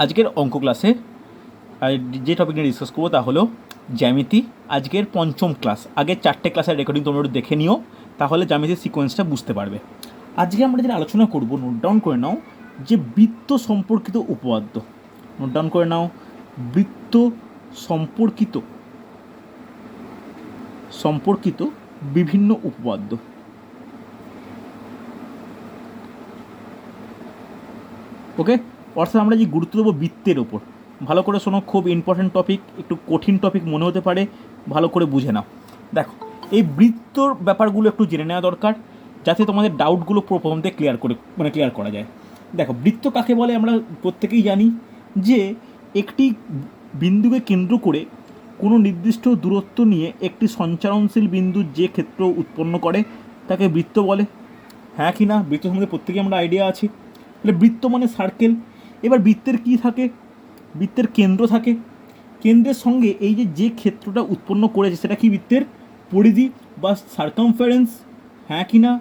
আজকের অঙ্ক ক্লাসে যে টপিক নিয়ে ডিসকাস করবো তা হলো জ্যামিতি। আজকের পঞ্চম ক্লাস। আগের 4টে ক্লাসের রেকর্ডিং তোমরা একটু দেখে নিও, তাহলে জ্যামিতির সিকোয়েন্সটা বুঝতে পারবে। আজকে আমরা যেটা আলোচনা করবো, নোট ডাউন করে নাও, যে বৃত্ত সম্পর্কিত উপপাদ্য। নোট ডাউন করে নাও, বৃত্ত সম্পর্কিত বিভিন্ন উপপাদ্য। ওকে, অর্থাৎ আমরা যে গুরুত্ব দেবো বৃত্তের ওপর। ভালো করে শোনো, খুব ইম্পর্টেন্ট টপিক, একটু কঠিন টপিক মনে হতে পারে, ভালো করে বুঝে নাও। দেখো, এই বৃত্তর ব্যাপারগুলো একটু জেনে নেওয়া দরকার, যাতে তোমাদের ডাউটগুলো প্রথম থেকে ক্লিয়ার করা যায়। দেখো, বৃত্ত কাকে বলে আমরা প্রত্যেকেই জানি, যে একটি বিন্দুকে কেন্দ্র করে কোনো নির্দিষ্ট দূরত্ব নিয়ে একটি সঞ্চারণশীল বিন্দুর যে ক্ষেত্র উৎপন্ন করে তাকে বৃত্ত বলে। হ্যাঁ কি না? বৃত্ত সম্বন্ধে প্রত্যেকেই আমরা আইডিয়া আছে। তাহলে বৃত্ত মানে সার্কেল। এবার বৃত্তের কী থাকে? বৃত্তের কেন্দ্র থাকে। কেন্দ্রের সঙ্গে এই যে ক্ষেত্রটা উৎপন্ন করেছে সেটা কি বৃত্তের পরিধি বা সার্কামফারেন্স। হ্যাঁ কি না?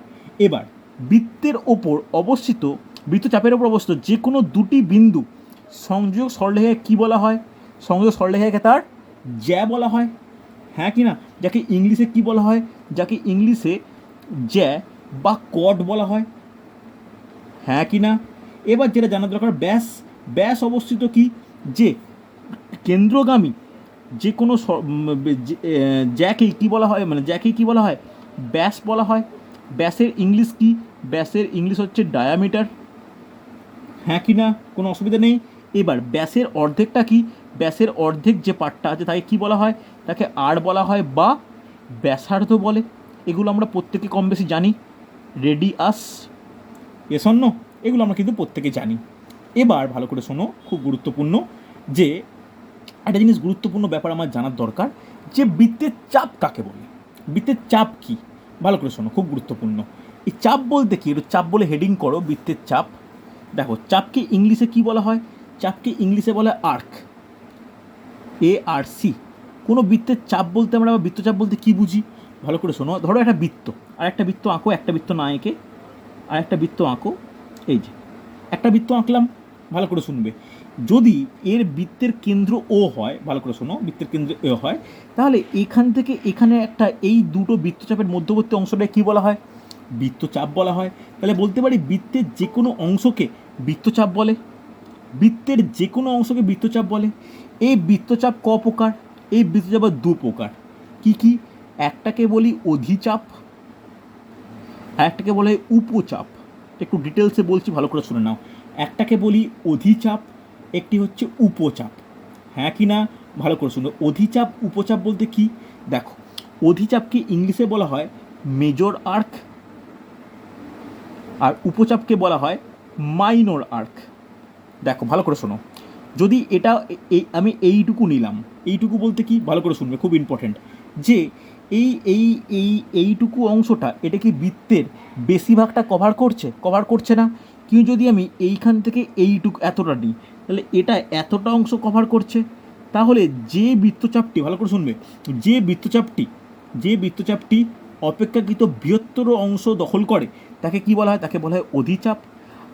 এবার বৃত্তের ওপর অবস্থিত, বৃত্তচাপের ওপর অবস্থিত যে কোনো দুটি বিন্দু সংযোগ সরলরেখাকে কী বলা হয়? সংযোগ সরলরেখাকে তার জ্যা বলা হয়। হ্যাঁ কি না? যাকে ইংলিশে কী বলা হয়? যাকে ইংলিশে জ্যা বা কর্ড বলা হয়। হ্যাঁ কি না? এবার যেটা জানা দরকার, ব্যাস। ব্যাস অবস্থিত কি, যে কেন্দ্রগামী যে কোনো জ্যাকেই কী বলা হয়, মানে জ্যাকেই কী বলা হয়? ব্যাস বলা হয়। ব্যাসের ইংলিশ কি? ব্যাসের ইংলিশ হচ্ছে ডায়ামিটার। হ্যাঁ কি না? কোনো অসুবিধা নেই। এবার ব্যাসের অর্ধেকটা কি? ব্যাসের অর্ধেক যে পার্টটা আছে তাকে কী বলা হয়? তাকে আর বলা হয় বা ব্যাসার্ধ বলে। এগুলো আমরা প্রত্যেকে কম বেশি জানি। রেডিয়াস, এসন্ন, এগুলো আমরা কিন্তু প্রত্যেকে জানি। এবার ভালো করে শোনো, খুব গুরুত্বপূর্ণ, যে একটা জিনিস গুরুত্বপূর্ণ ব্যাপার আমার জানার দরকার, যে বৃত্তের চাপ কাকে বলে। বৃত্তের চাপ কি? ভালো করে শোনো, খুব গুরুত্বপূর্ণ। এই চাপ বলতে কি? একটু চাপ বলে হেডিং করো, বৃত্তের চাপ। দেখো, চাপকে ইংলিশে কি বলা হয়? চাপকে ইংলিশে বলে আর্ক, ARC। কোনো বৃত্তের চাপ বলতে আমরা, বৃত্তচাপ বলতে কি বুঝি? ভালো করে শোনো। ধরো একটা বৃত্ত, আর একটা বৃত্ত আঁকো, একটা বৃত্ত না এঁকে আর একটা বৃত্ত আঁকো। এই যে একটা বৃত্ত আঁকলাম, ভালো করে শুনবে। যদি এর বৃত্তের কেন্দ্র ও হয়, ভালো করে শোনো, বৃত্তের কেন্দ্র ও হয়, তাহলে এখান থেকে এখানে একটা, এই দুটো বৃত্তচাপের মধ্যবর্তী অংশটাকে কী বলা হয়? বৃত্তচাপ বলা হয়। তাহলে বলতে পারি বৃত্তের যে কোনো অংশকে বৃত্তচাপ বলে। বৃত্তের যে কোনো অংশকে বৃত্তচাপ বলে। এই বৃত্তচাপ ক প্রকার? এই বৃত্তচাপ দু প্রকার। কি কি? একটাকে বলি অধিচাপ, আর একটাকে বলে উপচাপ। একটু ডিটেলসে বলছি, ভালো করে শুনে নাও। একটাকে বলি অধিচাপ, একটি হচ্ছে উপচাপ। হ্যাঁ কি না? ভালো করে শুনো। অধিচাপ উপচাপ বলতে কি? দেখো, অধিচাপকে ইংলিশে বলা হয় মেজর আর্ক, আর উপচাপকে বলা হয় মাইনর আর্ক। দেখো, ভালো করে শোনো। যদি এটা আমি এইটুকু নিলাম, এইটুকু বলতে কি? ভালো করে শুনবে, খুব ইম্পর্টেন্ট, যে এইটুকু অংশটা, এটা কি বৃত্তের বেশিরভাগটা কভার করছে না? কিন্তু যদি আমি এইখান থেকে এইটুকু এতটা নিই, তাহলে এটা এতটা অংশ কভার করছে। তাহলে যে বৃত্তচাপটি, ভালো করে শুনবে, যে বৃত্তচাপটি অপেক্ষাকৃত বৃহত্তর অংশ দখল করে তাকে কি বলা হয়? তাকে বলা হয় অধিচাপ।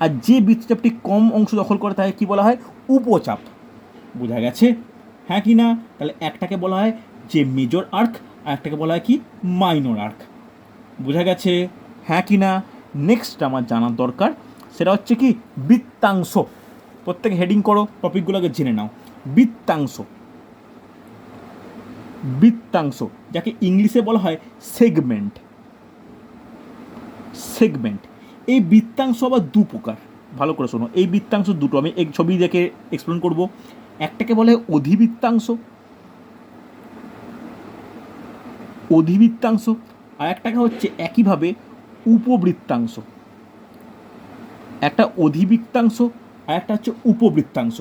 আর যে বৃত্তচাপটি কম অংশ দখল করে তাকে কী বলা হয়? উপচাপ। বোঝা গেছে? হ্যাঁ কি না? তাহলে একটাকে বলা হয় যে মেজর আর্ক, আর একটাকে বলা হয় কি? Minor arc. বোঝা গেছে? হ্যাঁ কি না? নেক্সট আমার জানার দরকার, সেটা হচ্ছে কি? বৃত্তাংশ। প্রত্যেকে হেডিং করো, টপিকগুলোকে জেনে নাও। বৃত্তাংশ, যাকে ইংলিশে বলা হয় সেগমেন্ট। এই বৃত্তাংশ আবার দু প্রকার। ভালো করে শোনো, এই বৃত্তাংশ দুটো আমি এক ছবি দেখে এক্সপ্লেন করব। একটাকে বলে অধিবৃত্তাংশ, আর একটাকে হচ্ছে একইভাবে উপবৃত্তাংশ। একটা অধিবৃত্তাংশ আর একটা হচ্ছে উপবৃত্তাংশ।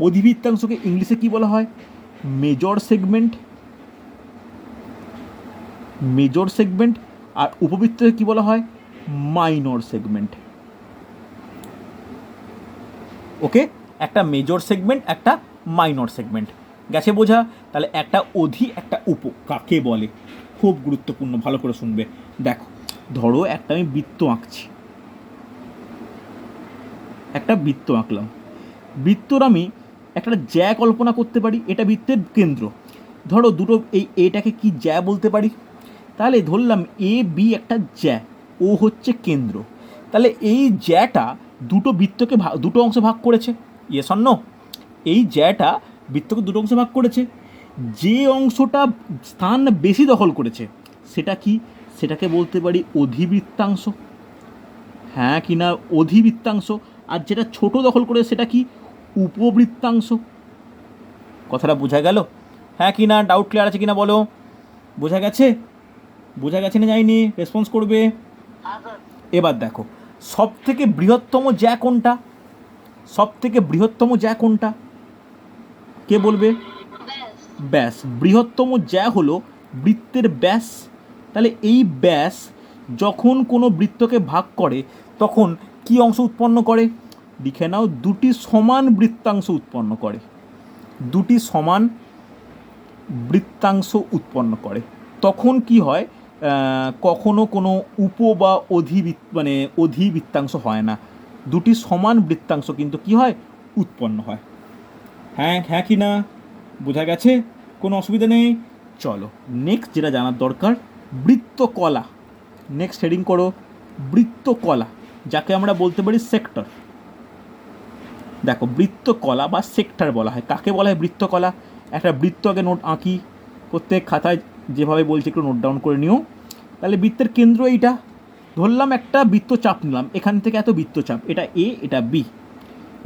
অধিবৃত্তাংশকে ইংলিশে কি বলা হয়? Major segment. আর উপবৃত্তকে কি বলা হয়? Minor segment. ওকে, একটা মেজর সেগমেন্ট, একটা মাইনর সেগমেন্ট। গেছে বোঝা? তাহলে একটা অধি, একটা উপ কাকে বলে? খুব গুরুত্বপূর্ণ, ভালো করে শুনবে। দেখো, ধরো একটা আমি বৃত্ত আঁকছি, একটা বৃত্ত আঁকলাম। বৃত্তর আমি একটা জ্যা কল্পনা করতে পারি, এটা বৃত্তের কেন্দ্র। ধরো দুটো এটাকে কি জ্যা বলতে পারি? তাহলে ধরলাম এ বি একটা জ্যা, ও হচ্ছে কেন্দ্র। তাহলে এই জ্যাটা দুটো বৃত্তকে দুটো অংশে ভাগ করেছে। Yes or no? এই জ্যাটা বৃত্তকে দুটো অংশে ভাগ করেছে। যে অংশটা স্থান বেশি দখল করেছে সেটা কি? সেটাকে বলতে পারি অধিবৃত্তাংশ। হ্যাঁ কি না? অধিবৃত্তাংশ। আর যেটা ছোট দখল করে সেটা কি? উপবৃত্তাংশ। কথাটা বোঝা গেল? হ্যাঁ কি না? ডাউট ক্লিয়ার আছে কিনা বলো? বোঝা গেছে? বোঝা গেছে না যায়নি? রেসপন্স করবে। এবার দেখো, সব থেকে বৃহত্তম জ্যা কোনটা? সব থেকে বৃহত্তম জ্যা কোনটা? কে বলবে? ব্যাস। বৃহত্তম জ্যা হলো বৃত্তের ব্যাস। তাহলে এই ব্যাস যখন কোনো বৃত্তকে ভাগ করে তখন কি অংশ উৎপন্ন করে? লিখে নাও, দুটি সমান বৃত্তাংশ উৎপন্ন করে। দুটি সমান বৃত্তাংশ উৎপন্ন করে। তখন কি হয়? কখনো কোনো উপ বা অধিবৃত্তাংশ হয় না, দুটি সমান বৃত্তাংশ কিন্তু কি হয়? উৎপন্ন হয়। হ্যাঁ হ্যাঁ কি না? বোঝা গেছে? কোনো অসুবিধা নেই? চলো নেক্সট যেটা জানার দরকার, বৃত্তকলা। নেক্সট হেডিং করো বৃত্তকলা, যাকে আমরা বলতে পারি সেক্টর। দেখো, বৃত্তকলা বা সেক্টর বলা হয়। কাকে বলা হয় বৃত্তকলা? একটা বৃত্ত আগে নোট আঁকি, প্রত্যেক খাতায় যেভাবে বলছি একটু নোট ডাউন করে নিও। তাহলে বৃত্তের কেন্দ্র এইটা। ধরলাম একটা বৃত্তচাপ নিলাম, এখান থেকে এত বৃত্তচাপ, এটা এ, এটা বি,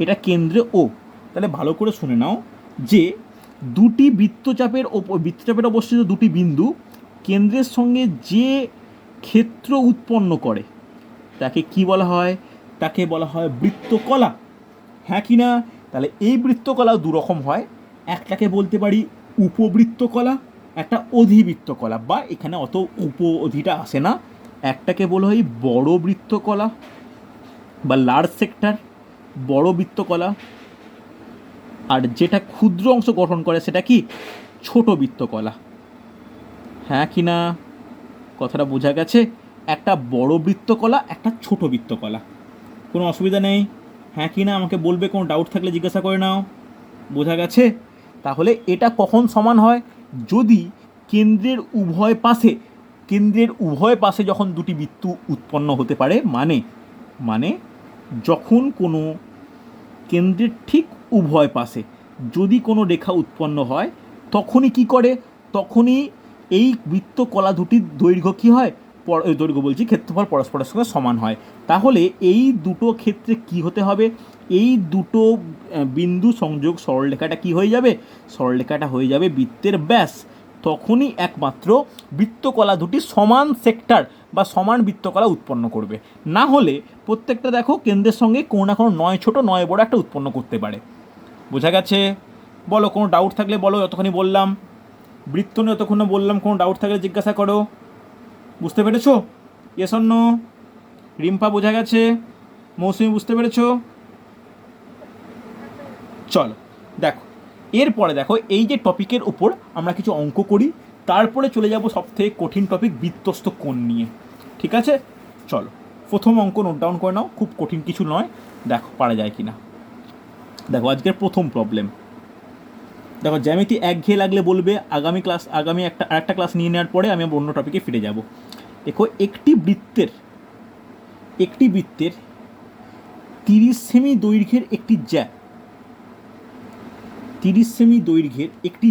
এটা কেন্দ্রে ও। তাহলে ভালো করে শুনে নাও যে দুটি বৃত্তচাপের অবস্থিত দুটি বিন্দু কেন্দ্রের সঙ্গে যে ক্ষেত্র উৎপন্ন করে তাকে কি বলা হয়? তাকে বলা হয় বৃত্তকলা। হ্যাঁ কি না? তাহলে এই বৃত্তকলাও দুরকম হয়। একটাকে বলতে পারি উপবৃত্তকলা, একটা অধিবৃত্তকলা, বা এখানে অত অধিটা আসে না। একটাকে বলা হয় বড় বৃত্তকলা বা লার্জ সেক্টর, বড় বৃত্তকলা। আর যেটা ক্ষুদ্র অংশ গঠন করে সেটা কি? ছোট বৃত্তকলা। হ্যাঁ কি না? কথাটা বোঝা গেছে? একটা বড় বৃত্তকলা, একটা ছোট বৃত্তকলা। কোনো অসুবিধা নেই? হ্যাঁ কি না আমাকে বলবে, কোনো ডাউট থাকলে জিজ্ঞাসা করে নাও। বোঝা গেছে? তাহলে এটা কখন সমান হয়? যদি কেন্দ্রের উভয় পাশে যখন দুটি বৃত্ত উৎপন্ন হতে পারে, মানে যখন কোনো কেন্দ্রের ঠিক উভয় পাশে যদি কোনো রেখা উৎপন্ন হয় তখনই কি করে? তখনই এই বৃত্তকলা দুটির দৈর্ঘ্য কী হয়? দৈর্ঘ্য বলছি, ক্ষেত্রফল পরস্পরের সঙ্গে সমান হয়। তাহলে এই দুটো ক্ষেত্রে কি হতে হবে? এই দুটো বিন্দু সংযোগ সরলরেখাটা কি হয়ে যাবে? সরলরেখাটা হয়ে যাবে বৃত্তের ব্যাস। তখনই একমাত্র বৃত্তকলা দুটি সমান সেক্টর বা সমান বৃত্তকলা উৎপন্ন করবে। না হলে প্রত্যেকটা দেখো কেন্দ্রের সঙ্গে কোনো না কোনো নয় ছোট নয় বড় একটা উৎপন্ন করতে পারে। বোঝা গেছে? বলো, কোনো ডাউট থাকলে বলো। যতক্ষণই বললাম বৃত্ত নিয়ে, যতক্ষণ বললাম, কোনো ডাউট থাকলে জিজ্ঞাসা করো। বুঝতে পেরেছো? Yes or no? রিম্পা বোঝা গেছে? মৌসুমি বুঝতে পেরেছো? চলো দেখো, এরপরে দেখো এই যে টপিকের উপর আমরা কিছু অঙ্ক করি, তারপরে চলে যাব সবথেকে কঠিন টপিক বৃত্তস্থ কোণ নিয়ে। ঠিক আছে? চলো প্রথম অঙ্ক নোট ডাউন করে নাও, খুব কঠিন কিছু নয়, দেখো পারা যায় কি না। দেখো আজকের প্রথম প্রবলেম। দেখো, জ্যামিতি একঘেয়ে লাগলে বলবে, আগামী আরেকটা ক্লাস নিয়ে নেওয়ার পরে আমি অন্য টপিকে ফিরে যাব। দেখো, একটি বৃত্তের 30 সেমি দৈর্ঘ্যের একটি জ্যা, 30 সেমি দৈর্ঘ্যের একটি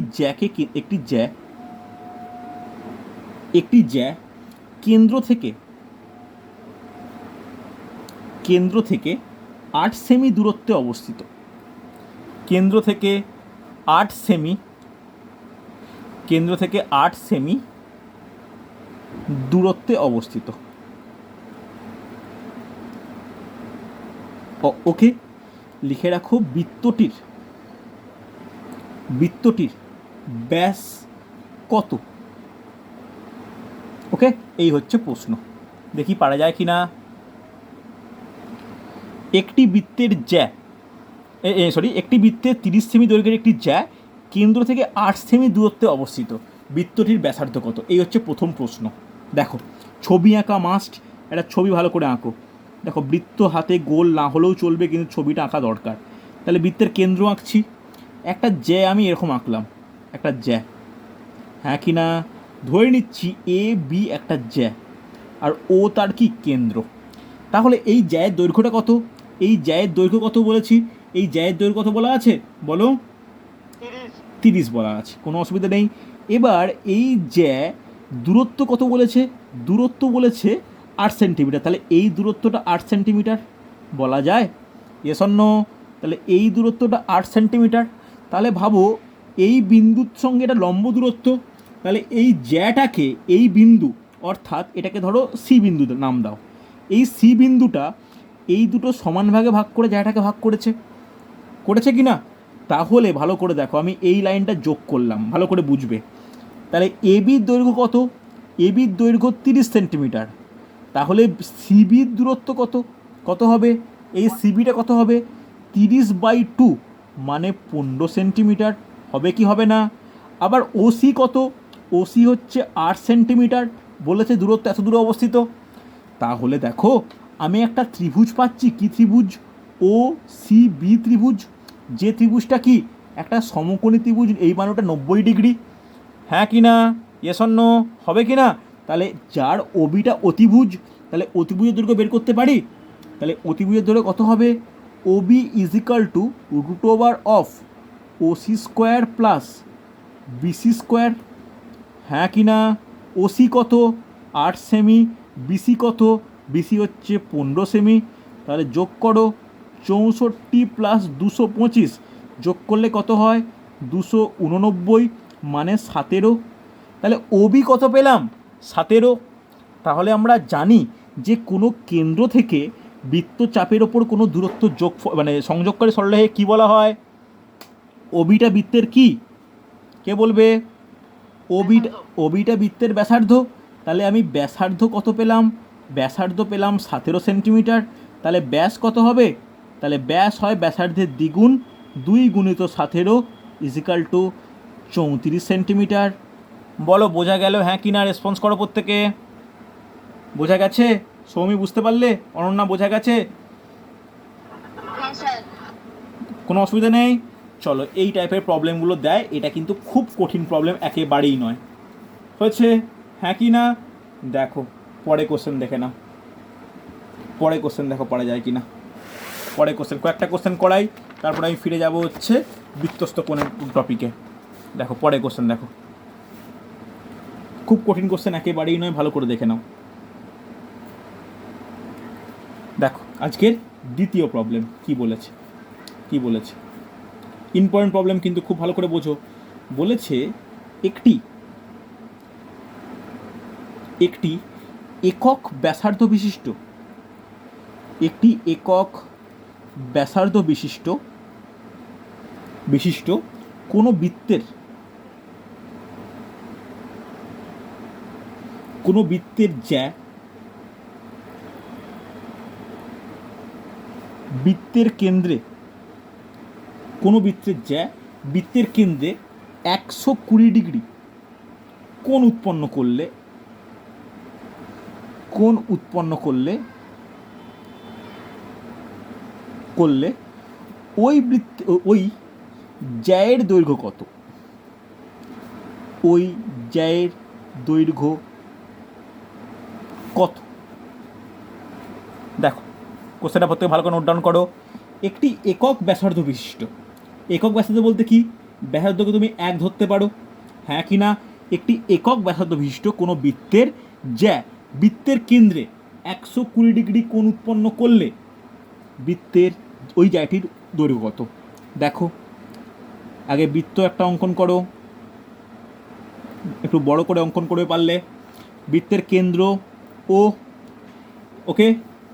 জ্যা কেন্দ্র থেকে 8 সেমি দূরত্বে অবস্থিত। কেন্দ্র থেকে 8 সেমি দূরত্বে অবস্থিত। ওকে, লিখে রাখো বৃত্তটির ব্যাস কত? ওকে, এই হচ্ছে প্রশ্ন। দেখি পারা যায় কি না। একটি বৃত্তের 30 সেমি দৈর্ঘ্যের একটি জ্যা কেন্দ্র থেকে 8 সেমি দূরত্বে অবস্থিত। বৃত্তটির ব্যাসার্ধ কত? এই হচ্ছে প্রথম প্রশ্ন। দেখো, ছবি আঁকা মাস্ট, একটা ছবি ভালো করে আঁকো। দেখো, বৃত্ত হাতে গোল না হলেও চলবে, কিন্তু ছবিটা আঁকা দরকার। তাহলে বৃত্তের কেন্দ্র আঁকছি। একটা জ্যা আমি এরকম আঁকলাম, একটা জ্যা, হ্যাঁ কি না? ধরে নিচ্ছি এ বি একটা জ্যা, আর ও তার কি কেন্দ্র। তাহলে এই জ্যায়ের দৈর্ঘ্যটা কত? এই জ্যায়ের দৈর্ঘ্য কত বলেছি? এই জ্যায়ের দৈর্ঘ্য কত বলা আছে বলো? 30 বলা আছে, কোনো অসুবিধা নেই। এবার এই জ্যা দূরত্ব কত বলেছে? দূরত্ব বলেছে 8 সেন্টিমিটার। তাহলে এই দূরত্বটা 8 সেন্টিমিটার বলা যায়? Yes or no? তাহলে এই দূরত্বটা 8 সেন্টিমিটার। তাহলে ভাবো এই বিন্দুর সঙ্গে এটা লম্ব দূরত্ব। তাহলে এই জ্যাটাকে, এই বিন্দু অর্থাৎ এটাকে ধরো সি বিন্দু নাম দাও, এই সি বিন্দুটা এই দুটো সমান ভাগে ভাগ করে জ্যাটাকে ভাগ করেছে, করেছে কি না? তাহলে ভালো করে দেখো, আমি এই লাইনটা যোগ করলাম, ভালো করে বুঝবে। তাহলে এবির দৈর্ঘ্য কত? এবির দৈর্ঘ্য 30 সেন্টিমিটার। তাহলে সিবির দূরত্ব কত? কত হবে? এই সিবিটা কত হবে? 30/2 মানে 15 সেন্টিমিটার। হবে কি হবে না? আবার ওসি কত? ওসি হচ্ছে 8 সেন্টিমিটার, বলেছে দূরত্ব এত দূরে অবস্থিত। তাহলে দেখো আমি একটা ত্রিভুজ পাচ্ছি। কি ত্রিভুজ? ও সি বি ত্রিভুজ। যে ত্রিভুজটা কি একটা সমকোণী ত্রিভুজ, এই মানটা 90 ডিগ্রি, হ্যাঁ কি না? Yes or no? হবে কি না? তাহলে যার ওবিটা অতিভুজ, তাহলে অতিভুজের দৈর্ঘ্য বের করতে পারি। তাহলে অতিভুজের দৈর্ঘ্য কত হবে? ওবি ইজ ইকাল টু √ওভার of OC square plus BC square, হ্যাঁ কি না? ওসি কত? 8 সেমি। বিসি কত? বিসি হচ্ছে 15 সেমি। তাহলে যোগ করো, 64 প্লাস 225 যোগ করলে কত হয়? 289 মানে 17। তাহলে ওবি কত পেলাম? 17। তাহলে আমরা জানি যে কোনো কেন্দ্র থেকে বৃত্তচাপের ওপর কোনো দূরত্ব যোগ মানে সংযোগকারী সরলরেখাকে কী বলা হয়? ওবিটা বৃত্তের কি? কে বলবে? ওবিটা বৃত্তের ব্যাসার্ধ। তাহলে আমি ব্যাসার্ধ কত পেলাম? ব্যাসার্ধ পেলাম 17 সেন্টিমিটার। তাহলে ব্যাস কত হবে? তাহলে ব্যাস হয় ব্যাসার্ধের দ্বিগুণ, 2 গুণিত 17 ইজ ইকাল টু 34 সেন্টিমিটার। বলো বোঝা গেল হ্যাঁ কি না? রেসপন্স করো প্রত্যেকে। বোঝা গেছে? সৌমি বুঝতে পারলে? অনন্যা বোঝা গেছে? কোনো অসুবিধা নেই? চলো, এই টাইপের প্রবলেমগুলো দেয়, এটা কিন্তু খুব কঠিন প্রবলেম একেবারেই নয়। হয়েছে? হ্যাঁ কি না? দেখো পরে কোশ্চেন দেখে নাও, পরে কোশ্চেন দেখো পড়া যায় কি না। পরে কোশ্চেন কয়েকটা কোশ্চেন করাই, তারপরে আমি ফিরে যাব হচ্ছে বৃত্তস্থ কোণের টপিকে। দেখো পরে কোশ্চেন দেখো, খুব কঠিন কোশ্চেন একেবারেই নয়, ভালো করে দেখে নাও। দেখো আজকের দ্বিতীয় প্রবলেম কি বলেছে, কি বলেছে ইম্পর্টেন্ট প্রবলেম কিন্তু খুব ভালো করে বোঝো। বলেছে একটি একক ব্যাসার্ধ বিশিষ্ট, একটি একক ব্যাসার্ধ বিশিষ্ট কোনো বৃত্তের জ্যা বৃত্তের কেন্দ্রে, কোনো বৃত্তের জ্যা বৃত্তের কেন্দ্রে 120 ডিগ্রি কোণ উৎপন্ন করলে ওই জ্যায়ের দৈর্ঘ্য কত? ওই জ্যায়ের দৈর্ঘ্য কত? দেখো কোশ্চেনটা প্রত্যেকে ভালো করে নোট ডাউন করো। একটি একক ব্যাসার্ধ বিশিষ্ট, একক ব্যাসার্ধ বলতে কি? ব্যাসার্ধকে তুমি 1 ধরতে পারো, হ্যাঁ কি না? একটি একক ব্যাসার্ধ বিশিষ্ট কোনো বৃত্তের জ্যা বৃত্তের কেন্দ্রে 120 ডিগ্রি কোণ উৎপন্ন করলে বৃত্তের ওই জ্যাটির দৈর্ঘ্য কত? দেখো আগে বৃত্ত একটা অঙ্কন করো, একটু বড় করে অঙ্কন করে পারলে। বৃত্তের কেন্দ্র ও, ওকে,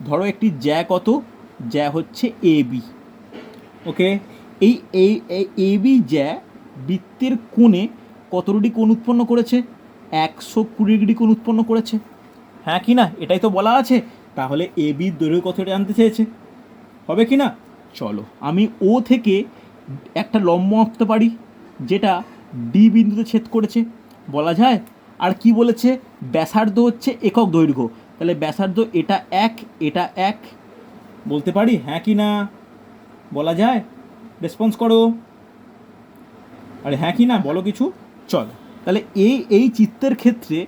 ধরো একটি জ্যা কত? জ্যা হচ্ছে এ বি, ওকে। এই এ বি জ্যা বৃত্তের কোণে কত ডিগ্রি কোণ উৎপন্ন করেছে? 120 ডিগ্রি কোণ উৎপন্ন করেছে, হ্যাঁ কি না? এটাই তো বলা আছে। তাহলে এ বির দৈর্ঘ্য কতটা জানতে চেয়েছে, হবে কি না? চলো আমি ও থেকে একটা লম্ব আঁকতে পারি যেটা ডি বিন্দুতে ছেদ করেছে, বলা যায়। আর কি বলেছে? ব্যাসার্ধ হচ্ছে একক দৈর্ঘ্য, তাহলে ব্যাসার্ধ এটা 1, এটা 1 বলতে পারি, হ্যাঁ কি না? বলা যায়? রেসপন্স করো। আরে হ্যাঁ কি না বলো কিছু। চলো তাহলে এই চিত্রের ক্ষেত্রে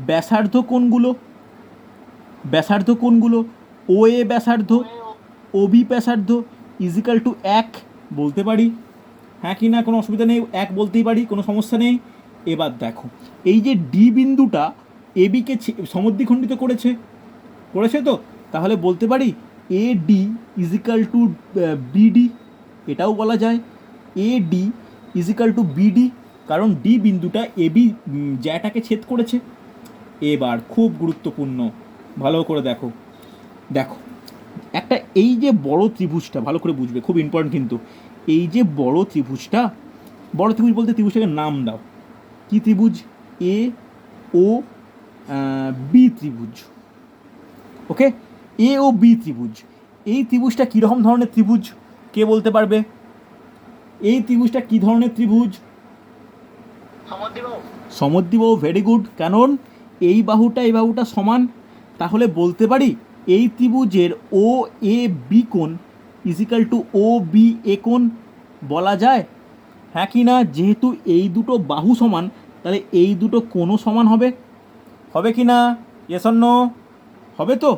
ব্যাসার্ধ কোণগুলো, ব্যাসার্ধ কোণগুলো ও এ ব্যাসার্ধ, ও বি ব্যাসার্ধ ইজিক্যাল টু 1 বলতে পারি। হ্যাঁ কি না, কোনো অসুবিধা নেই, 1 বলতেই পারি, কোনো সমস্যা নেই। এবার দেখো এই যে ডি বিন্দুটা এ বিকে সমদ্বিখণ্ডিত করেছে, করেছে তো, তাহলে বলতে পারি A D is equal to BD, এটাও বলা যায় A D is equal to BD, কারণ ডি বিন্দুটা এ বি জ্যাটাকে ছেদ করেছে। এবার খুব গুরুত্বপূর্ণ, ভালো করে দেখো, দেখো একটা এই যে বড় ত্রিভুজটা ভালো করে বুঝবে, খুব ইম্পর্টেন্ট কিন্তু, এই যে বড় ত্রিভুজটা, বড় ত্রিভুজ বলতে ত্রিভুজটাকে নাম দাও, কি ত্রিভুজ? এ ও বি ত্রিভুজ, ওকে, এ ও বি ত্রিভুজ। এই ত্রিভুজটা কীরকম ধরনের ত্রিভুজ কে বলতে পারবে? এই ত্রিভুজটা কী ধরনের ত্রিভুজ? সমদ্বিবাহু, ভেরি গুড, কারণ এই বাহুটা সমান, তাহলে বলতে পারি এই ত্রিভুজের ও এ বি কোণ is equal two O B A কোণ বলা যায়। হ্যাঁ কি না? যেহেতু এই দুটো বাহু সমান, তাহলে এই দুটো কোণও সমান হবে, হবে কি না? Yes or no? হবে তো।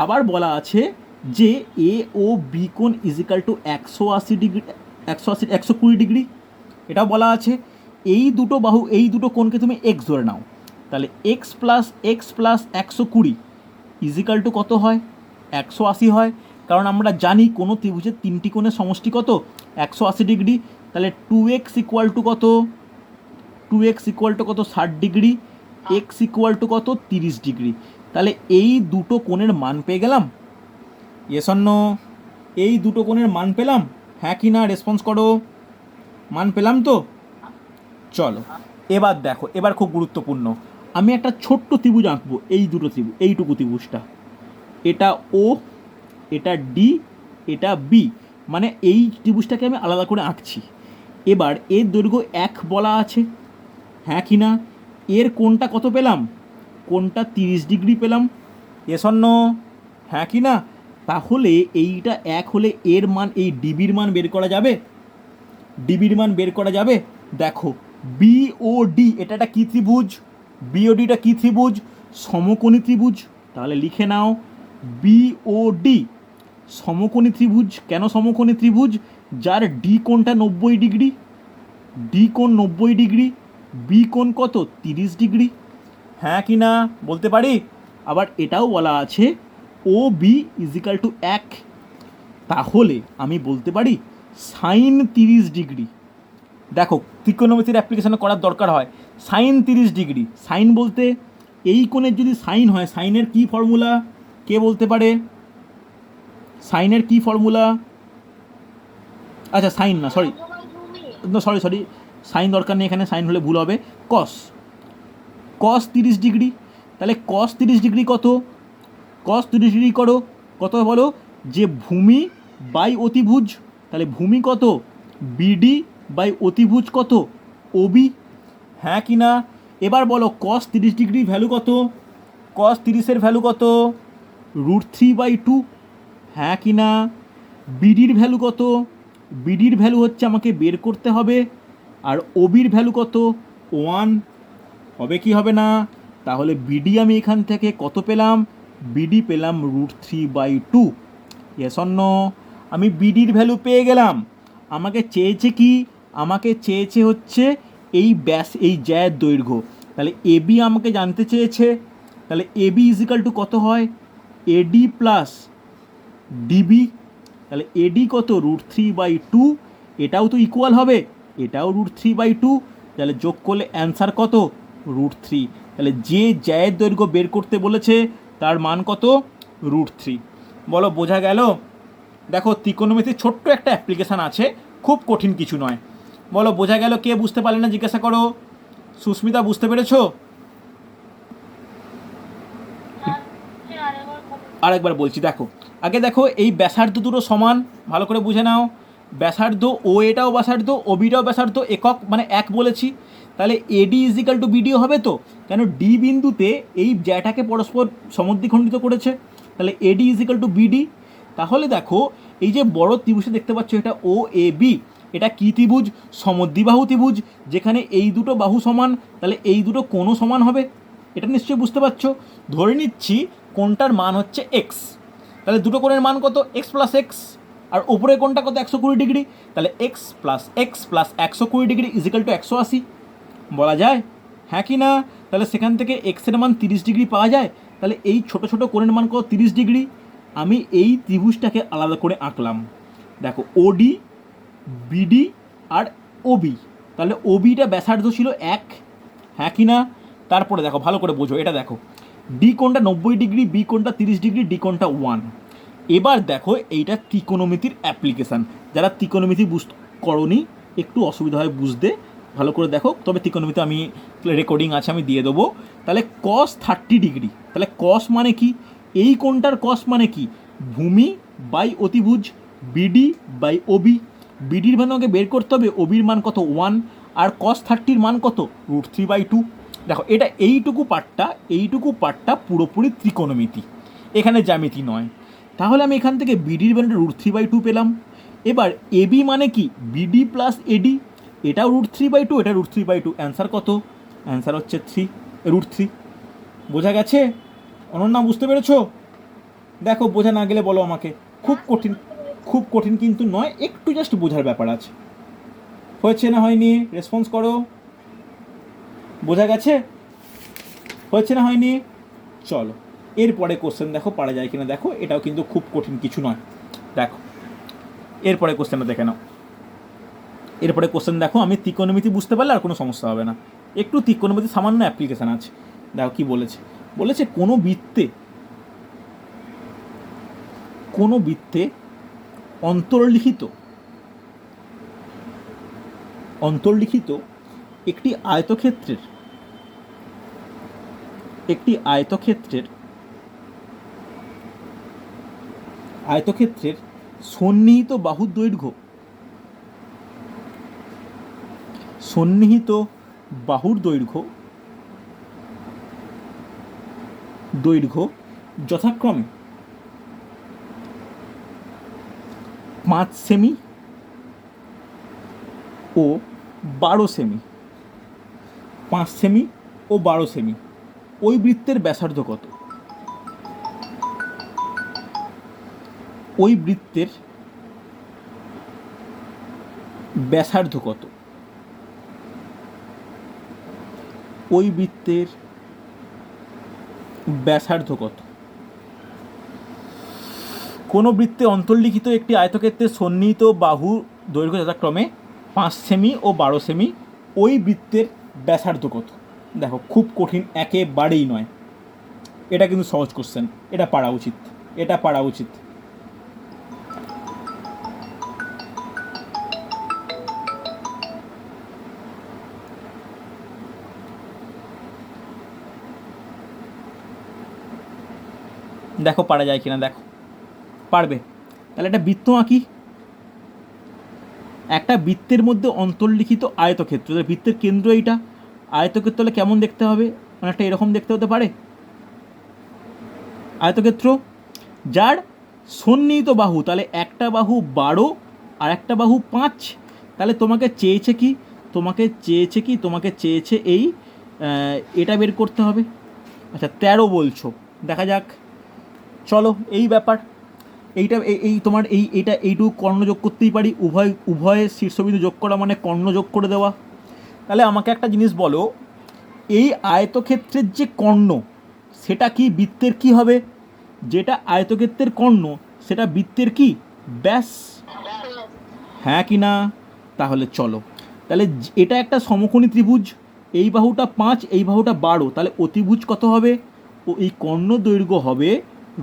আবার বলা আছে যে এ ও বি কোণ ইজিক্যাল টু 180 ডিগ্রি, 120 ডিগ্রি, এটাও বলা আছে। এই দুটো বাহু, এই দুটো কোণকে তুমি এক্স ধরে নাও, তাহলে এক্স প্লাস 120 ইজিক্যাল টু কত হয়? 180 হয়, কারণ আমরা জানি কোনো ত্রিভুজের 3টি কোণের সমষ্টি কত? 180 ডিগ্রি। তাহলে 2x ইকুয়াল টু কত? 2x ইকুয়াল টু কত? 60 ডিগ্রি, x ইকুয়াল টু কত? 30 ডিগ্রি। তাহলে এই দুটো কোণের মান পেয়ে গেলাম, ইয়েস অর নো? এই দুটো কোণের মান পেলাম, হ্যাঁ কি না? রেসপন্স করো, মান পেলাম তো। চলো এবার দেখো, এবার খুব গুরুত্বপূর্ণ, আমি একটা ছোট্ট ত্রিভুজ আঁকবো, এই দুটো ত্রিভুজ, এইটুকু ত্রিভুজটা, এটা ও, এটা ডি, এটা বি, মানে এই ত্রিভুজটাকে আমি আলাদা করে আঁকছি। এবার এর দৈর্ঘ্য 1 বলা আছে, হ্যাঁ কি না? এর কোণটা কত পেলাম? কোণটা 30 ডিগ্রি পেলাম, এস অর নো? হ্যাঁ কি না? তাহলে এইটা 1 হলে এর মান, এই ডিবির মান বের করা যাবে, ডিবির মান বের করা যাবে। দেখো বিওডি, এটা একটা কী ত্রিভুজ? বিওডিটা কী ত্রিভুজ? সমকোণী ত্রিভুজ। তাহলে লিখে নাও বিওডি সমকোণী ত্রিভুজ। কেন সমকোণী ত্রিভুজ? যার ডি কোণটা 90 ডিগ্রি, ডি কোণ 90 ডিগ্রি, বি কোণ কত? 30 ডিগ্রি, হ্যাঁ কি না? বলতে পারি। আবার এটাও বলা আছে ও বি ইজিক্যাল টু 1, তাহলে আমি বলতে পারি সাইন 30 ডিগ্রি। দেখো ত্রিকোণমিতির অ্যাপ্লিকেশনে করার দরকার হয়, সাইন 30 ডিগ্রি, সাইন বলতে এই কোণের যদি সাইন হয়, সাইনের কী ফর্মুলা কে বলতে পারে? সাইনের কী ফর্মুলা? আচ্ছা সাইন না, সরি সরি, সাইন দরকার নেই এখানে, সাইন হলে ভুল হবে। কস, কস 30 ডিগ্রি, তাহলে কস 30 ডিগ্রি কত? কস 30 ডিগ্রি করো কত বলো? যে ভূমি বাই অতিভুজ, তাহলে ভূমি কত? বিডি বাই অতিভুজ কত? ওবি, হ্যাঁ কি না? এবার বলো কস 30 ডিগ্রি ভ্যালু কত? কস 30-এর ভ্যালু কত? √3/2, হ্যাঁ কি না? বিডির ভ্যালু কত? বিডির ভ্যালু হচ্ছে আমাকে বের করতে হবে, আর ওবির ভ্যালু কত? 1, হবে কি হবে না? তাহলে বিডি আমি এখান থেকে কত পেলাম? বিডি পেলাম √3/2, ইয়েস অর নো? আমি বিডির ভ্যালু পেয়ে গেলাম। আমাকে চেয়েছে কি? আমাকে চেয়েছে হচ্ছে এই ব্যাস, এই জ্যায়ের দৈর্ঘ্য। তাহলে এবি আমাকে জানতে চেয়েছে, তাহলে এবি ইজিক্যাল টু কত হয়? এডি প্লাস ডিবি, তাহলে এডি কত? √3/2, এটাও তো ইকুয়াল হবে, এটাও √3/2, তাহলে যোগ করলে অ্যান্সার কত? √3। তাহলে যে জ্যায়ের দৈর্ঘ্য বের করতে বলেছে তার মান কত? √3। বলো বোঝা গেল? দেখো ত্রিকোণমিতির ছোট্ট একটা অ্যাপ্লিকেশান আছে, খুব কঠিন কিছু নয়। বলো বোঝা গেল? কে বুঝতে পারলে না জিজ্ঞাসা করো। সুস্মিতা বুঝতে পেরেছো? আরেকবার বলছি, দেখো আগে দেখো এই ব্যাসার্ধ দুটো সমান, ভালো করে বুঝে নাও। ব্যাসার্ধ ও এটাও ব্যাসার্ধ, ও বিটাও ব্যাসার্ধ, একক মানে 1 বলেছি, তাহলে এডি ইজিক্যাল টু বিডিও হবে তো, কেন ডি বিন্দুতে এই জ্যাটাকে পরস্পর সমদ্বিখণ্ডিত করেছে, তাহলে এডি ইজিক্যাল টু বিডি। তাহলে দেখো এই যে বড় ত্রিভুজটা দেখতে পাচ্ছ, এটা ও এ বি, এটা কী ত্রিভুজ? সমদ্বিবাহু ত্রিভুজ, যেখানে এই দুটো বাহু সমান, তাহলে এই দুটো কোণও সমান হবে। এটা নিশ্চয়ই বুঝতে পারছো। ধরে নিচ্ছি কোণটার মান হচ্ছে এক্স, তাহলে দুটো কোণের মান কত? X plus x. আর ওপরে কোণটা কত? 120 ডিগ্রি, তাহলে x plus 120 degree is equal to 180। বলা যায় হ্যাঁ কি না? তাহলে সেখান থেকে এক্সের মান 30 ডিগ্রি পাওয়া যায়। তাহলে এই ছোটো ছোটো কোণের মান কত? 30 ডিগ্রি। আমি এই ত্রিভুজটাকে আলাদা করে আঁকলাম। দেখো ওডি, বিডি আর ওবি, তাহলে ওবিটা ব্যাসার্ধ ছিল 1, হ্যাঁ কি না? তারপরে দেখো ভালো করে বোঝো, এটা দেখো ডি কোণটা 90 ডিগ্রি, বি কোণটা 30 ডিগ্রি, ডি কোণটা 1। এবার দেখো এইটা ত্রিকোণমিতির অ্যাপ্লিকেশান। যারা ত্রিকোণমিতি করনি একটু অসুবিধা হয় বুঝতে, ভালো করে দেখো। তবে ত্রিকোণমিতি আমি রেকর্ডিং আছে, আমি দিয়ে দেবো। তাহলে cos 30 ডিগ্রি, তাহলে cos মানে কি? এই কোণটার cos মানে কি? ভূমি বাই অতিভুজ, বিডি বাই ওবি। বিডির মান আমাকে বের করতে হবে, ওবির মান কত? 1, আর cos 30-র মান কত? √3/2। দেখো এটা এইটুকু পার্টটা পুরোপুরি ত্রিকোণমিতি, এখানে জ্যামিতি নয়। তাহলে আমি এখান থেকে বিডির মানটা √3/2 পেলাম। এবার এবি মানে কি? বিডি প্লাস এডি, এটাও √3/2, এটা √3/2। অ্যান্সার কত? অ্যান্সার হচ্ছে √3। বোঝা গেছে? অনন্যা বুঝতে পেরেছো? দেখো বোঝা না গেলে বলো আমাকে। খুব কঠিন কিন্তু নয়, একটু জাস্ট বোঝার ব্যাপার আছে। হয়েছে না হয়নি? রেসপন্স করো। বোঝা গেছে? হয়েছে না হয়নি? চলো এরপরে কোশ্চেন দেখো পারা যায় কিনা দেখো। এটাও কিন্তু খুব কঠিন কিছু নয়। দেখো এরপরে কোশ্চেনটা দেখে নাও। এরপরে কোশ্চেন দেখো, আমি ত্রিকোণমিতি বুঝতে পারলে আর কোনো সমস্যা হবে না। একটু ত্রিকোণমিতি সামান্য অ্যাপ্লিকেশান আছে। দেখো কি বলেছে কোনো বৃত্তে অন্তর্লিখিত একটি আয়তক্ষেত্রের সন্নিহিত বাহুর দৈর্ঘ্য যথাক্রমে 5 সেমি ও 12 সেমি। 5 সেমি ও 12 সেমি। ওই বৃত্তের ব্যাসার্ধ কত? ওই বৃত্তের ব্যাসার্ধ কত? ওই বৃত্তের ব্যাসার্ধ কত? কোনো বৃত্তে অন্তর্লিখিত একটি আয়তক্ষেত্রের সন্নিহিত বাহু দৈর্ঘ্য যথাক্রমে 5 সেমি ও 12 সেমি। ওই বৃত্তের ব্যাসার্ধ কত? দেখো খুব কঠিন একেবারেই নয়, এটা কিন্তু সহজ কোশ্চেন, এটা পারা উচিত। দেখো পারা যায় কিনা দেখো। পারবে? তাহলে একটা বৃত্ত আঁকি। একটা বৃত্তের মধ্যে অন্তর্লিখিত আয়তক্ষেত্র, বৃত্তের কেন্দ্র এইটা। আয়তক্ষেত্র হলে কেমন দেখতে হবে? অনেকটা এরকম দেখতে হতে পারে। আয়তক্ষেত্র যার সন্নিহিত বাহু, তাহলে একটা বাহু 12 আর একটা বাহু 5। তাহলে তোমাকে চেয়েছে এই এটা বের করতে হবে। আচ্ছা 13 বলছো, দেখা যাক। চলো এই ব্যাপার, এইটা তোমার এইটুকু কর্ণ যোগ করতেই পারি। উভয় শীর্ষবিন্দু যোগ করা মানে কর্ণ যোগ করে দেওয়া। তাহলে আমাকে একটা জিনিস বলো, এই আয়তক্ষেত্রের যে কর্ণ সেটা কি বৃত্তের কি হবে? যেটা আয়তক্ষেত্রের কর্ণ সেটা বৃত্তের কি? ব্যাস, হ্যাঁ কি না? তাহলে চলো, তাহলে এটা একটা সমকোণী ত্রিভুজ। এই বাহুটা 5, এই বাহুটা 12, তাহলে অতিভুজ কত হবে? ও এই কর্ণ দৈর্ঘ্য হবে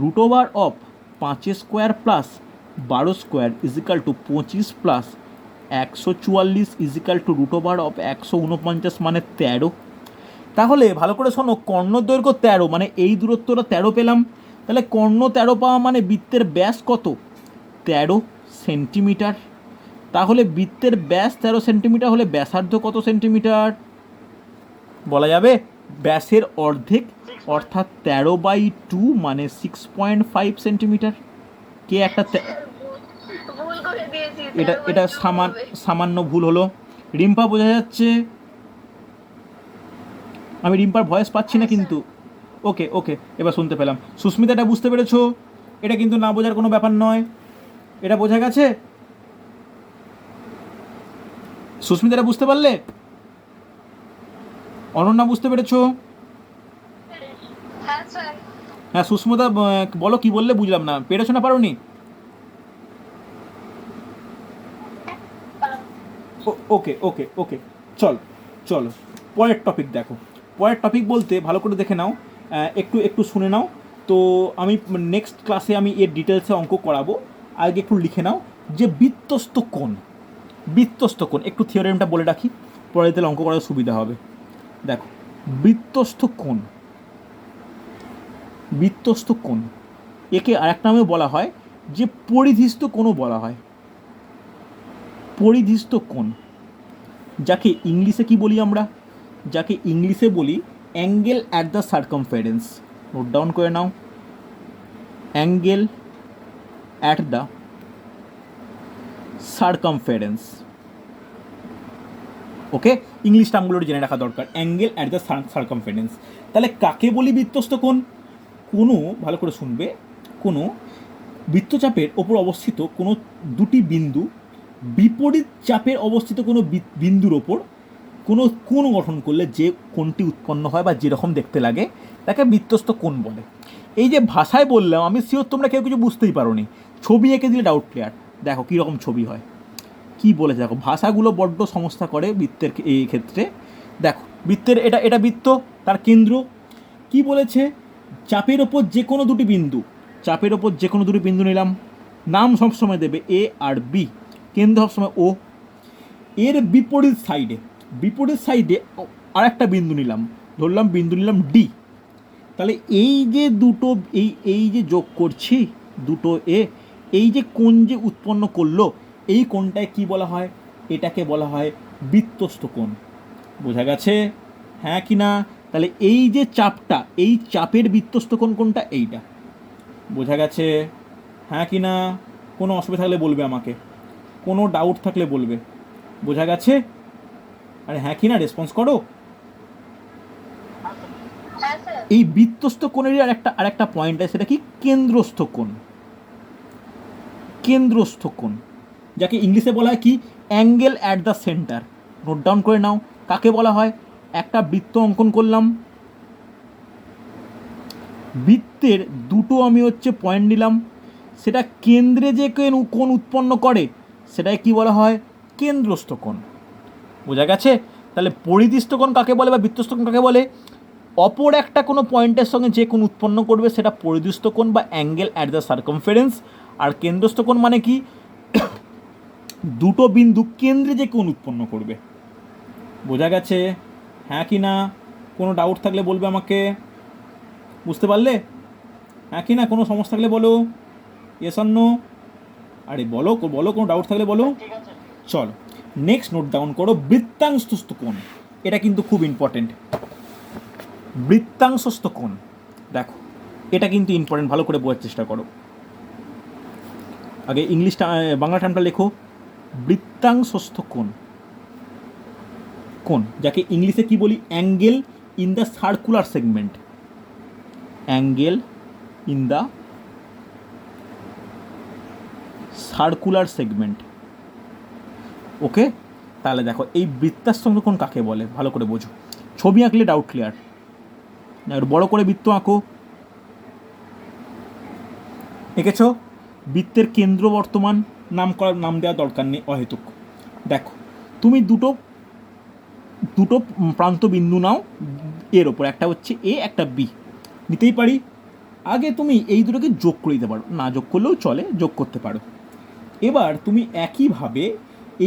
√5² plus 12² is equal to 25 plus 144 is equal to √149 মানে 13। তাহলে ভালো করে শোনো, কর্ণ দৈর্ঘ্য 13 মানে এই দূরত্বটা 13 পেলাম। তাহলে কর্ণ 13 পাওয়া মানে বৃত্তের ব্যাস কত? 13 সেন্টিমিটার। তাহলে বৃত্তের ব্যাস 13 সেন্টিমিটার হলে ব্যাসার্ধ কত সেন্টিমিটার? বলা যাবে ব্যাসের অর্ধেক, অর্থাৎ 13/2 মানে 6.5 সেন্টিমিটার। কে একটা এটা এটা সামান্য ভুল হলো। রিম্পা বোঝা যাচ্ছে? আমি রিম্পার ভয়েস পাচ্ছি না কিন্তু। ওকে ওকে, এবার শুনতে পেলাম। সুস্মিতা, এটা বুঝতে পেরেছো? এটা কিন্তু না বোঝার কোনো ব্যাপার নয়, এটা বোঝা গেছে। সুস্মিতা, এটা বুঝতে পারলে? অনন্যা, বুঝতে পেরেছো? হ্যাঁ সুস্মিতা, বলো কি বললে, বুঝলাম না। পেরেছো না পারোনি? ওকে ওকে ওকে, চলো চলো পরের টপিক দেখো। পরের টপিক বলতে ভালো করে দেখে নাও, একটু একটু শুনে নাও। তো আমি নেক্সট ক্লাসে আমি এর ডিটেলসে অঙ্ক করাবো। আগে একটু লিখে নাও যে বৃত্তস্থ কোণ। বৃত্তস্থ কোণ একটু থিওরেমটা বলে রাখি, পরে তাহলে অঙ্ক করার সুবিধা হবে। দেখো, বৃত্তস্থ কোণ, বৃত্তস্থ কোণ একে আরেক নামে বলা হয় যে পরিধিস্থ কোণও বলা হয়। পরিধিস্থ কোণ, যাকে ইংলিশে কি বলি আমরা? যাকে ইংলিশে বলি angle at the circumference. Note down করে নাও, angle at the circumference. Okay, English টার্মগুলো জেনে রাখা দরকার, অ্যাঙ্গেল অ্যাট দ্য সার্কামফারেন্স। তাহলে কাকে বলি বৃত্তস্থ কোণ? কোনো, ভালো করে শুনবে, কোনো বৃত্তচাপের ওপর অবস্থিত কোনো দুটি বিন্দু বিপরীত চাপের অবস্থিত কোনো বিন্দুর ওপর কোনো কোণ গঠন করলে যে কোণটি উৎপন্ন হয় বা যেরকম দেখতে লাগে তাকে বৃত্তস্থ কোণ বলে। এই যে ভাষায় বললাম, আমি শিওর তোমরা কেউ কিছু বুঝতেই পারোনি। ছবি এঁকে দিলে ডাউট ক্লিয়ার। দেখো কীরকম ছবি হয়, কি বলেছে দেখো। ভাষাগুলো বড্ড সমস্যা করে বৃত্তের এই ক্ষেত্রে। দেখো বৃত্তের এটা এটা বৃত্ত, তার কেন্দ্র কি বলেছে? চাপের ওপর যে কোনো দুটি বিন্দু, চাপের ওপর যে কোনো দুটি বিন্দু নিলাম, নাম সবসময় দেবে এ আর বি, কেন্দ্র সবসময় ও। এর বিপরীত সাইডে আর একটা বিন্দু নিলাম, ধরলাম বিন্দু নিলাম ডি। তাহলে এই যে দুটো এই যে যোগ করছি দুটো এ, এই যে কোণ যে উৎপন্ন করলো, এই কোণটায় কি বলা হয়? এটাকে বলা হয় বৃত্তস্থ কোণ। বোঝা গেছে? হ্যাঁ কি না? তাহলে এই যে চাপটা, এই চাপের বৃত্তস্থ কোণ কোনটা? এইটা। বোঝা গেছে? হ্যাঁ কি না? কোনো অসুবিধা থাকলে বলবে আমাকে, কোনো ডাউট থাকলে বলবে। বোঝা গেছে? আরে হ্যাঁ কি না রেসপন্স করো। এই বৃত্তস্থ কোণেরই আরেকটা পয়েন্ট আছে, সেটা কি? কেন্দ্রস্থ কোণ। কেন্দ্রস্থ কোণ, যাকে ইংলিশে বলা হয় কি? Angle at the centre. Note down করে নাও, কাকে বলা হয়? একটা বৃত্ত অঙ্কন করলাম, বৃত্তের দুটো আমি পয়েন্ট নিলাম, সেটা কেন্দ্রে যে কোণ উৎপন্ন করে সেটাই কি বলা হয়? কেন্দ্রস্থ কোণ। বোঝা গেছে? তাহলে পরিধিস্থ কোণ কাকে বলে বা বৃত্তস্থ কোণ কাকে বলে? অপর একটা কোনো পয়েন্টের সঙ্গে যে কোণ উৎপন্ন করবে সেটা পরিধিস্থ কোণ বা অ্যাঙ্গেল অ্যাট দ্য সার্কামফারেন্স। আর কেন্দ্রস্থ কোণ মানে কি? দুটো বিন্দু কেন্দ্রে যে কোণ উৎপন্ন করবে। বোঝা গেছে? হ্যাঁ কি না? কোনো ডাউট থাকলে বলবে আমাকে। বুঝতে পারলে? হ্যাঁ কি না? কোনো সমস্যা থাকলে বলো, ইয়েস অর নো। আরে বলো বলো, কোনো ডাউট থাকলে বলো। চলো নেক্সট নোট ডাউন করো, বৃত্তাংশস্থ কোণ। এটা কিন্তু খুব ইম্পর্টেন্ট, বৃত্তাংশস্থ কোণ। দেখো এটা কিন্তু ইম্পর্টেন্ট, ভালো করে বোঝার চেষ্টা করো। আগে ইংলিশটা, বাংলা টার্মটা লেখো, বৃত্তাংশস্থ কোণ। কোণ যাকে ইংলিশে কি বলি? Angle in the circular segment. Angle in the circular segment. Okay, তাহলে দেখো এই বৃত্তাংশস্থ কোণ কাকে বলে ভালো করে বোঝো। ছবি আঁকলে ডাউট ক্লিয়ার। বড় করে বৃত্ত আঁকো, এঁকেছ? বৃত্তের কেন্দ্র বর্তমান, নাম দেওয়া দরকার নেই অহেতুক। দেখো তুমি দুটো প্রান্ত বিন্দু নাও এর ওপর, একটা হচ্ছে এ, একটা বি নিতেই পারি। আগে তুমি এই দুটোকে যোগ করে দিতে পারো, না যোগ করলেও চলে, যোগ করতে পারো। এবার তুমি একইভাবে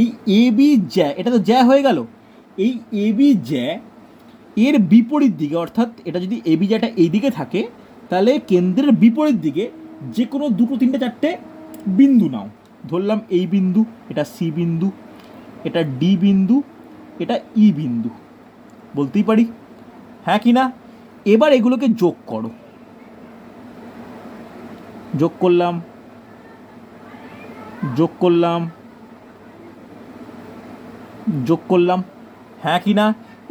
এই এ বি জ্যা, এটা তো জ্যা হয়ে গেল, এই এ বি জ্যা এর বিপরীত দিকে, অর্থাৎ এটা যদি এ বি জ্যাটা এই দিকে থাকে তাহলে কেন্দ্রের বিপরীত দিকে যে কোনো দুটো তিনটে চারটে বিন্দু নাও। ধরলাম এই বিন্দু, এটা সি বিন্দু, এটা ডি বিন্দু, এটা ই বিন্দু, বলতেই পারি। হ্যাঁ কি না? এবার এগুলোকে যোগ করো, যোগ করলাম, যোগ করলাম, যোগ করলাম, হ্যাঁ কি না?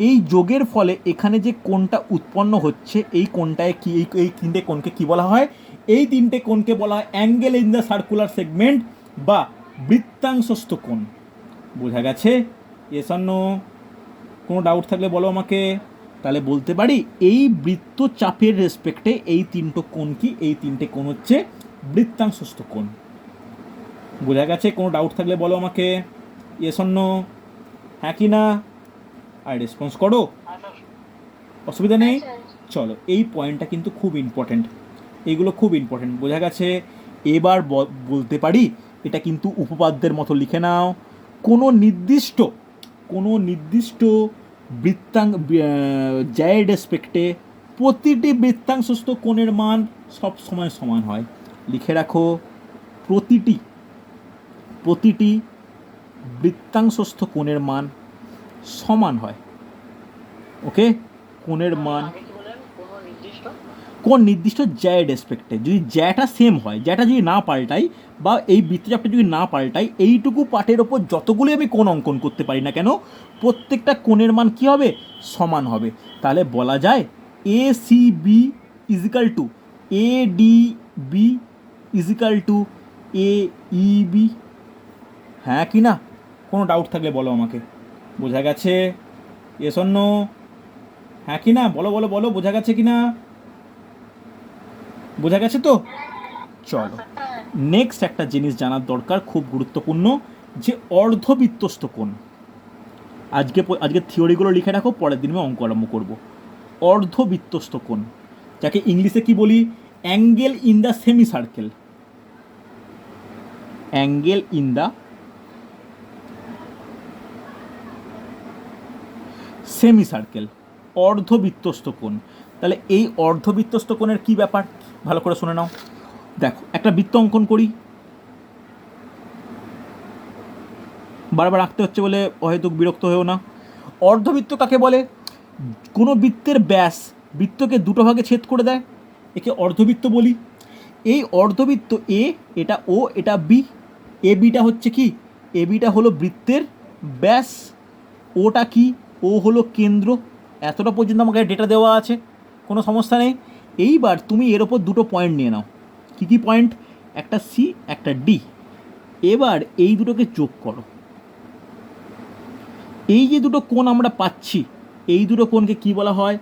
এই যোগের ফলে এখানে যে কোণটা উৎপন্ন হচ্ছে এই কোণটায় কি, এই তিনটে কোণকে কি বলা হয়? এই তিনটে কোণকে বলা হয় angle in the circular segment বা বৃত্তাংশস্থ কোণ। বোঝা গেছে? Yes or no? কোনো ডাউট থাকলে বলো আমাকে। তাহলে বলতে পারি এই বৃত্তচাপের রেসপেক্টে এই তিনটে কোণ কি? এই তিনটে কোণ হচ্ছে বৃত্তাংশস্থ কোণ। বোঝা গেছে? কোনো ডাউট থাকলে বলো আমাকে। Yes or no? হ্যাঁ কি না? আর রেসপন্স করো, অসুবিধা নেই। চলো, এই পয়েন্টটা কিন্তু খুব ইম্পর্ট্যান্ট, এইগুলো খুব ইম্পর্ট্যান্ট। বোঝা গেছে? এবার বলতে পারি এটা কিন্তু উপপাদ্যের মতো লিখে নাও। কোনো নির্দিষ্ট জ্যায়ের রেসপেক্টে প্রতিটি বৃত্তাংশস্থ কোণের মান সব সময় সমান হয়। লিখে রাখো, প্রতিটি বৃত্তাংশস্থ কোণের মান সমান হয়। ওকে, কোণের মান কোন নির্দিষ্ট জ্যায়ের রেসপেক্টে, যদি জ্যাটা সেম হয়, জ্যাটা যদি না পাল্টাই বা এই বৃত্তচাপটা যদি না পাল্টাই, এইটুকু পাটের ওপর যতগুলি আমি কোণ অঙ্কন করতে পারি না কেন, প্রত্যেকটা কোণের মান কী হবে? সমান হবে। তাহলে বলা যায় A C B is equal to A D B is equal to A E B. হ্যাঁ কি না? কোনো ডাউট থাকলে বলো আমাকে। বোঝা গেছে? Yes or no? হ্যাঁ কি না? বলো বলো বলো, বোঝা গেছে কি না? বোঝা গেছে তো? চলো, নেক্সট একটা জিনিস জানার দরকার, খুব গুরুত্বপূর্ণ, যে অর্ধবৃত্তস্থ কোণ। আজকে থিওরিগুলো লিখে রাখো, পরের দিন আমি অঙ্ক আরম্ভ করবো। অর্ধবৃত্তস্থ কোণ, যাকে ইংলিশে কি বলি? Angle in the semicircle. Angle in the semicircle, অর্ধবৃত্তস্থ কোণ। তাহলে এই অর্ধবৃত্তস্থ কোণের কী ব্যাপার, ভালো করে শুনে নাও। দেখো, একটা বৃত্ত অঙ্কন করি, বারবার আঁকতে হচ্ছে বলে হয়তো বিরক্ত হয়েও না। অর্ধবৃত্ত কাকে বলে? কোনো বৃত্তের ব্যাস বৃত্তকে দুটো ভাগে ছেদ করে দেয়, একে অর্ধবৃত্ত বলি। এই অর্ধবৃত্ত এ, এটা ও, এটা বি। এ বিটা হচ্ছে কি? এ বিটা হলো বৃত্তের ব্যাস, ওটা কি? ও হলো কেন্দ্র। এতটা পর্যন্ত আমাকে ডেটা দেওয়া আছে, কোনো সমস্যা নেই। এইবার তুমি এর ওপর দুটো পয়েন্ট নিয়ে নাও। কী কী পয়েন্ট? একটা সি, একটা ডি। এবার এই দুটোকে যোগ করো। এই যে দুটো কোণ আমরা পাচ্ছি, এই দুটো কোণকে কি বলা হয়?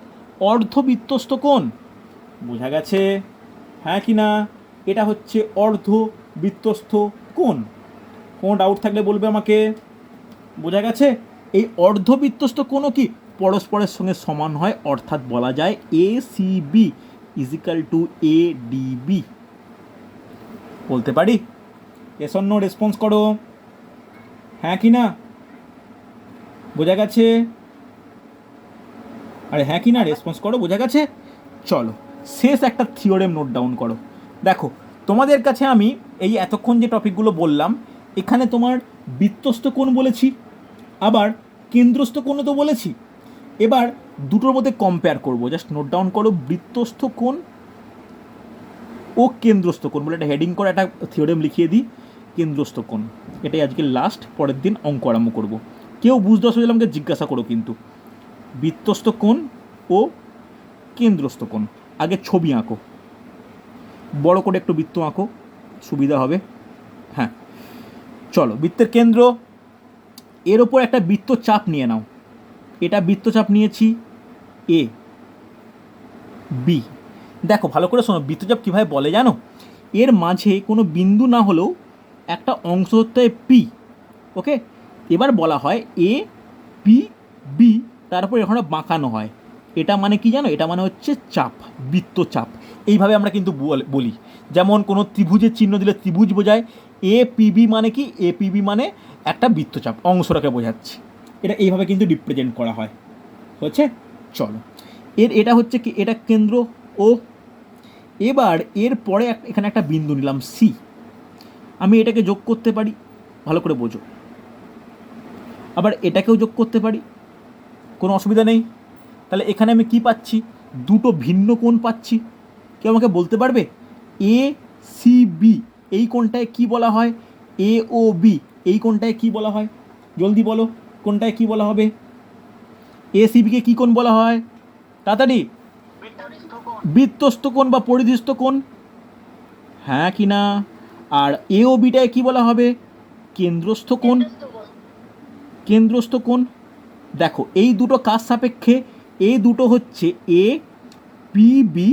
অর্ধবৃত্তস্থ কোণ। বোঝা গেছে? হ্যাঁ কি না? এটা হচ্ছে অর্ধবৃত্তস্থ কোণ। কোনো ডাউট থাকলে বলবে আমাকে। বোঝা গেছে? এই অর্ধবৃত্তস্থ কোণও কি পরস্পরের সঙ্গে সমান হয়, অর্থাৎ বলা যায় A C B is equal to A D B. বলতে পারি? S or no? রেসপন্স করো, হ্যাঁ কি না? বোঝা গেছে? আরে হ্যাঁ কি না? রেসপন্স করো, বোঝা গেছে? চলো, শেষ একটা থিওরেম নোট ডাউন করো। দেখো, তোমাদের কাছে আমি এই এতক্ষণ যে টপিকগুলো বললাম, এখানে তোমার বৃত্তস্থ কোণ বলেছি, আবার কেন্দ্রস্থ কোণও তো বলেছি। এবার দুটোর মধ্যে কম্পেয়ার করবো, জাস্ট নোট ডাউন করো, বৃত্তস্থ কোণ ও কেন্দ্রস্থ কোণ বলে একটা হেডিং করে একটা থিওরেম লিখিয়ে দিই, কেন্দ্রস্থ কোণ। এটাই আজকে লাস্ট, পরের দিন অঙ্ক আরম্ভ করবো। কেউ বুঝতে অসুবিধা আমাকে জিজ্ঞাসা করো কিন্তু। বৃত্তস্থ কোণ ও কেন্দ্রস্থ কোণ। আগে ছবি আঁকো, বড় করে একটু বৃত্ত আঁকো, সুবিধা হবে। হ্যাঁ, চলো, বৃত্তের কেন্দ্র, এর ওপর একটা বৃত্তচাপ নিয়ে নাও। এটা বৃত্তচাপ নিয়েছি এ বি। দেখো ভালো করে শোনো, বৃত্তচাপ কীভাবে বলে জানো? এর মাঝে কোনো বিন্দু না হলেও একটা অংশ হতে হয় পি। ওকে, এবার বলা হয় এ পি বি, তারপর এখানে বাঁকানো হয়। এটা মানে কি জানো? এটা মানে হচ্ছে চাপ, বৃত্তচাপ। এইভাবে আমরা কিন্তু বলি। যেমন কোনো ত্রিভুজের চিহ্ন দিলে ত্রিভুজ বোঝায়, এ পিবি মানে কি? এ পিবি মানে একটা বৃত্তচাপ, অংশটাকে বোঝাচ্ছে। এটা এইভাবে কিন্তু রিপ্রেজেন্ট করা হয়। হচ্ছে? চলো, এটা হচ্ছে কি? এটা কেন্দ্র ও। এবার এর পরে এখানে একটা বিন্দু নিলাম সি। আমি এটাকে যোগ করতে পারি, ভালো করে বোঝো। আবার এটাকেও যোগ করতে পারি, কোনো অসুবিধা নেই। তাহলে এখানে আমি কি পাচ্ছি? দুটো ভিন্ন কোণ পাচ্ছি। কেউ আমাকে বলতে পারবে এ সি বি এই কোণটায় কি বলা হয়? এ ও বি, এই কোণটায় কি বলা হয়? জলদি বলো, কোনটায় কি বলা হবে? এ সি বিকে কী কোণ বলা হয়? তাড়াতাড়ি। বৃত্তস্থ কোণ বা পরিধিস্থ কোণ, হ্যাঁ কি না? আর এ ও বিটায় কী বলা হবে? কেন্দ্রস্থ কোণ। কেন্দ্রস্থ কোণ। দেখো এই দুটো কার সাপেক্ষে? এই দুটো হচ্ছে এ পি বি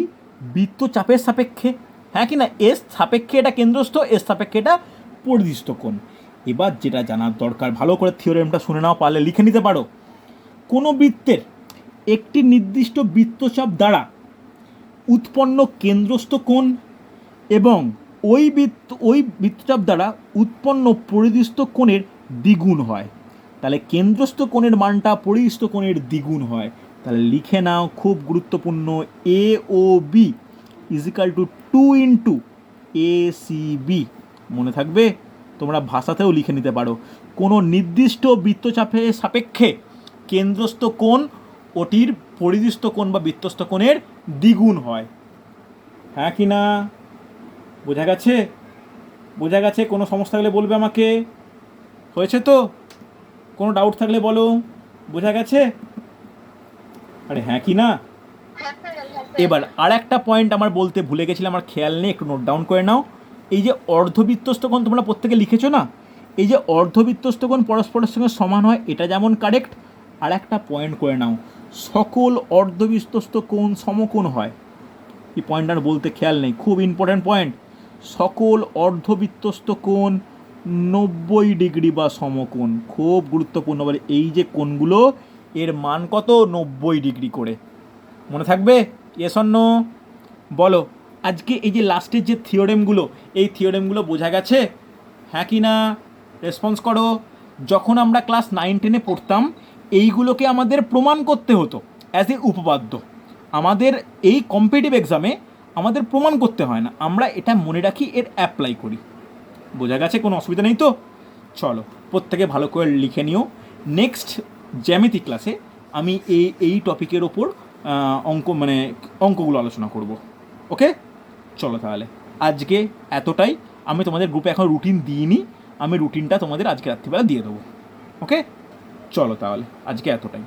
বৃত্তচাপের সাপেক্ষে, হ্যাঁ কি না? এস সাপেক্ষে এটা কেন্দ্রস্থ, এস সাপেক্ষে এটা পরিধিস্থ কোণ। এবার যেটা জানার দরকার, ভালো করে থিওরেমটা শুনে নাও, পারলে লিখে নিতে পারো। কোনো বৃত্তের একটি নির্দিষ্ট বৃত্তচাপ দ্বারা উৎপন্ন কেন্দ্রস্থ কোণ এবং ওই বৃত্তচাপ দ্বারা উৎপন্ন পরিধিস্থ কোণের দ্বিগুণ হয়। তাহলে কেন্দ্রস্থ কোণের মানটা পরিধিস্থ কোণের দ্বিগুণ হয়। তাহলে লিখে নাও, খুব গুরুত্বপূর্ণ, A O B is equal to 2 into A C B. মনে থাকবে? তোমরা ভাষাতেও লিখে নিতে পারো। কোনো নির্দিষ্ট বৃত্তচাপের সাপেক্ষে কেন্দ্রস্থ কোণ ওটির পরিধিস্থ কোণ বা বৃত্তস্থ কোণের দ্বিগুণ হয়, হ্যাঁ কি না? বোঝা গেছে? বোঝা গেছে? কোনো সমস্যা থাকলে বলবে আমাকে। হয়েছে তো? কোনো ডাউট থাকলে বলো। বোঝা গেছে? আরে হ্যাঁ কি না? এবার আর একটা পয়েন্ট আমার বলতে ভুলে গেছিলাম, আমার খেয়াল নেই, একটু নোট ডাউন করে নাও। এই যে অর্ধবৃত্তস্থ কোণ তোমরা প্রত্যেকে লিখেছো না, এই যে অর্ধবৃত্তস্থ কোণ পরস্পরের সঙ্গে সমান হয়, এটা যেমন কারেক্ট, আর একটা পয়েন্ট করে নাও, সকল অর্ধবৃত্তস্থ কোণ সমকোণ হয়। এই পয়েন্টটা বলতে খেয়াল নেই, খুব ইম্পর্ট্যান্ট পয়েন্ট। সকল অর্ধবৃত্তস্থ কোণ 90 ডিগ্রি বা সমকোণ, খুব গুরুত্বপূর্ণ। বলে এই যে কোণগুলো, এর মান কত? 90 ডিগ্রি করে। মনে থাকবে? Yes or no? বলো। আজকে এই যে লাস্টের যে থিওরেমগুলো, এই থিওরেমগুলো বোঝা গেছে, হ্যাঁ কি না? রেসপন্স করো। যখন আমরা ক্লাস 9-10-এ পড়তাম, এইগুলোকে আমাদের প্রমাণ করতে হতো অ্যাজ এ উপপাদ্য। আমাদের এই কম্পিটিটিভ এক্সামে আমাদের প্রমাণ করতে হয় না, আমরা এটা মনে রাখি, এর অ্যাপ্লাই করি। বোঝা গেছে? কোনো অসুবিধা নেই তো? চলো, প্রত্যেকে ভালো করে লিখে নিও। নেক্সট জ্যামিতি ক্লাসে আমি এই টপিকের ওপর অঙ্কগুলো আলোচনা করব। ওকে, চলো তাহলে আজকে এতটাই। আমি তোমাদের গ্রুপে এখন রুটিন দিইনি, আমি রুটিনটা তোমাদের আজকে রাত্রিবেলা দিয়ে দেবো। ওকে, চলো তাহলে আজকে এতটাই।